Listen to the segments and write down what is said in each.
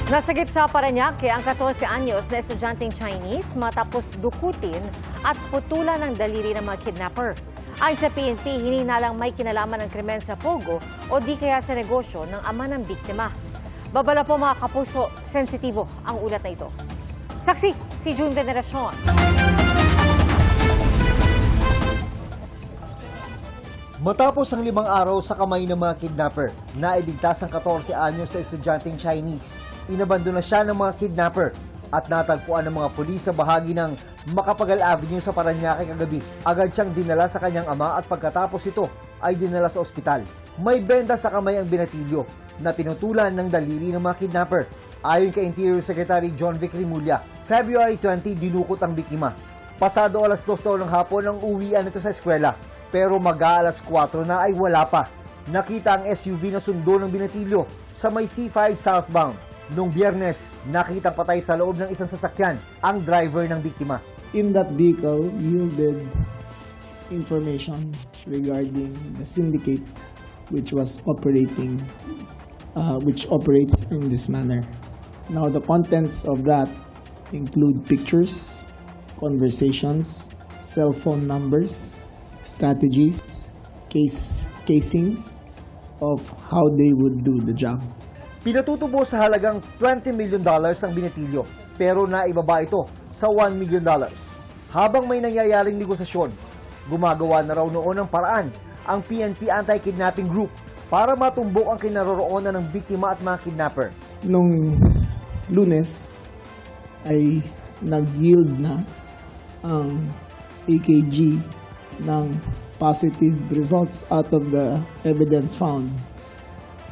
Nasagip sa Parañaque ang 14 anyos na estudyanteng Chinese matapos dukutin at putulan ng daliri ng mga kidnapper. Ayon sa PNP, hinihinalang may kinalaman ng krimen sa Pogo o di kaya sa negosyo ng ama ng biktima. Babala po mga kapuso, sensitibo ang ulat na ito. Saksi, si June Veneracion. Matapos ang 5 araw sa kamay ng mga kidnapper, nailigtas ang 14 anyos na estudyanteng Chinese. Inabandona siya ng mga kidnapper at natagpuan ng mga pulis sa bahagi ng Macapagal Avenue sa Parañaque kagabi. Agad siyang dinala sa kanyang ama at pagkatapos ito ay dinala sa ospital. May benda sa kamay ang binatilyo na pinutulan ng daliri ng mga kidnapper. Ayon kay Interior Secretary John Vic Rimulya, February 20 dinukot ang biktima. Pasado alas 2 daw ng hapon ang uwian nito sa eskwela, pero mag-aalas 4 na ay wala pa. Nakita ang SUV na sundo ng binatilyo sa may C5 southbound. Noong Biyernes, nakitang patay sa loob ng isang sasakyan ang driver ng biktima. In that vehicle, yielded information regarding the syndicate which was operating, which operates in this manner. Now, the contents of that include pictures, conversations, cell phone numbers, strategies, casings of how they would do the job. Pinatutubo sa halagang $20 million ang binatilyo, pero naibaba ito sa $1 million. Habang may nangyayaring negosasyon, gumagawa na raw noon ng paraan ang PNP Anti-Kidnapping Group para matumbok ang kinaroroonan ng biktima at mga kidnapper. Nung Lunes ay nag-yield na ang AKG ng positive results out of the evidence found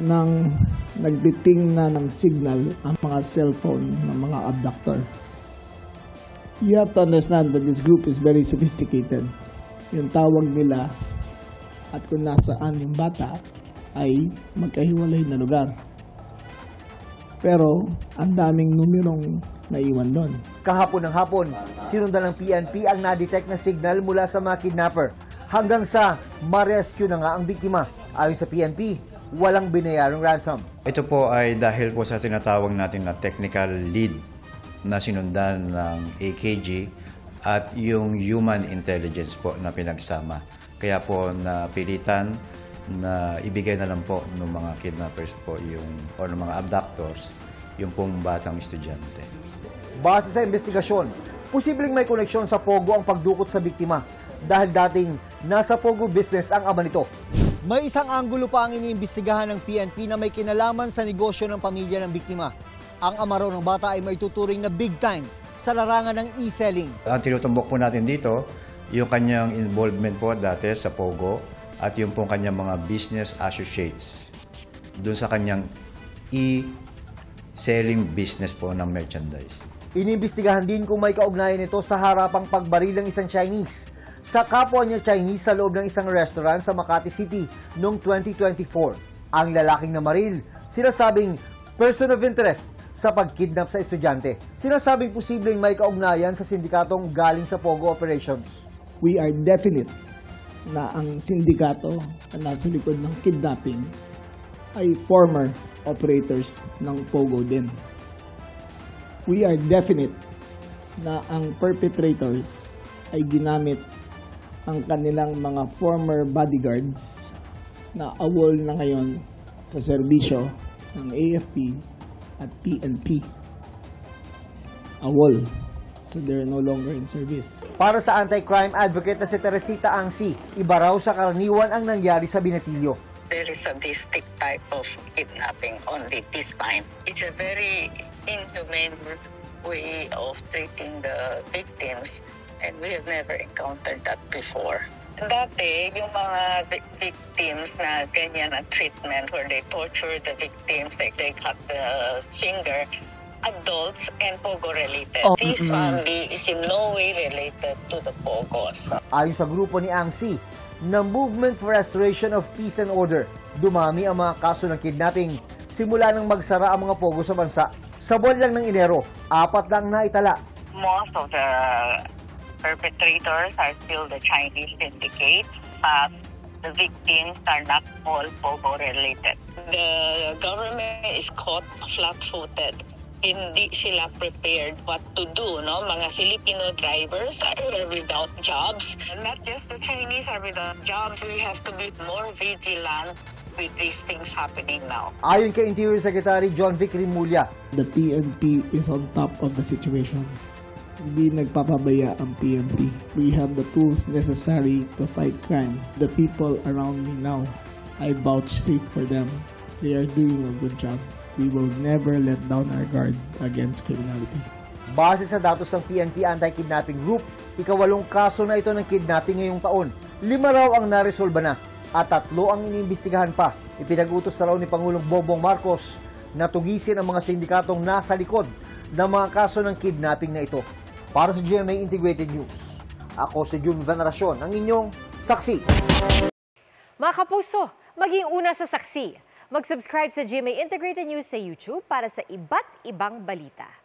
nang nagbiting na ng signal ang mga cellphone ng mga abductor. You have to understand that this group is very sophisticated. Yung tawag nila at kung nasaan yung bata ay magkahiwalay na lugar. Pero ang daming numerong naiwan doon. Kahapon ng hapon, sinundan ng PNP ang na-detect na signal mula sa mga kidnapper hanggang sa ma-rescue na nga ang biktima. Ayon sa PNP, walang binayarang ransom. Ito po ay dahil po sa tinatawag natin na technical lead na sinundan ng AKG at yung human intelligence po na pinagsama. Kaya po napilitan na ibigay na lang po ng mga kidnappers po o ng mga abductors yung pong batang estudyante. Base sa investigasyon, posibleng may koneksyon sa Pogo ang pagdukot sa biktima dahil dating nasa Pogo business ang ama nito. May isang anggulo pa ang iniimbestigahan ng PNP na may kinalaman sa negosyo ng pamilya ng biktima. Ang ama raw ng bata ay may tuturing na big time sa larangan ng e-selling. Ang tinutumbok po natin dito, yung kanyang involvement po dati sa Pogo at yung pong kanyang mga business associates doon sa kanyang e-selling business po ng merchandise. Iniimbestigahan din kung may kaugnayan ito sa harapang pagbaril ng isang Chinese sa kapwa niya Chinese sa loob ng isang restaurant sa Makati City noong 2024. Ang lalaking namaril, sinasabing person of interest sa pagkidnap sa estudyante. Sinasabing posibleng may kaugnayan sa sindikatong galing sa Pogo operations. We are definite na ang sindikato na nasa likod ng kidnapping ay former operators ng Pogo din. We are definite na ang perpetrators ay ginamit ang kanilang mga former bodyguards na awol na ngayon sa serbisyo ng AFP at PNP. Awol. So they're no longer in service. Para sa anti-crime advocate na si Teresita Angsi, iba raw sa karaniwan ang nangyari sa binatilyo. Very sadistic type of kidnapping only this time. It's a very inhumane way of treating the victims. And we have never encountered that before. Dati, yung mga victims na ganyan ang treatment where they torture the victims, like they cut the finger, adults and Pogo related. This family is in no way related to the Pogos. Ayon sa grupo ni Angsi, na Movement for Restoration of Peace and Order, dumami ang mga kaso ng kidnapping simula nang magsara ang mga Pogo sa bansa. Sa buwan lang ng Enero, 4 lang naitala. Most of the perpetrators are still the Chinese syndicate. The victims are not all Pogo related. The government is caught flat-footed hindi sila prepared what to do, no? Mga Filipino drivers are without jobs. And not just the Chinese are without jobs. We have to be more vigilant with these things happening now. Ayon kay Interior Secretary John Vic Rimulya, The PNP is on top of the situation. Hindi nagpapabaya ang PNP. We have the tools necessary to fight crime. The people around me now, I vouchsafe for them. They are doing a good job. We will never let down our guard against criminality. base sa datos ng PNP Anti-Kidnapping Group, ika-8 kaso na ito ng kidnapping ngayong taon. 5 raw ang naresolba na at 3 ang iniimbestigahan pa. Ipinag-utos na raw ni Pangulong Bongbong Marcos na tugisin ang mga sindikatong nasa likod ng mga kaso ng kidnapping na ito. Para sa GMA Integrated News, ako si Jun Veneracion, ang inyong saksi. Mga kapuso, maging una sa saksi. Mag-subscribe sa GMA Integrated News sa YouTube para sa iba't ibang balita.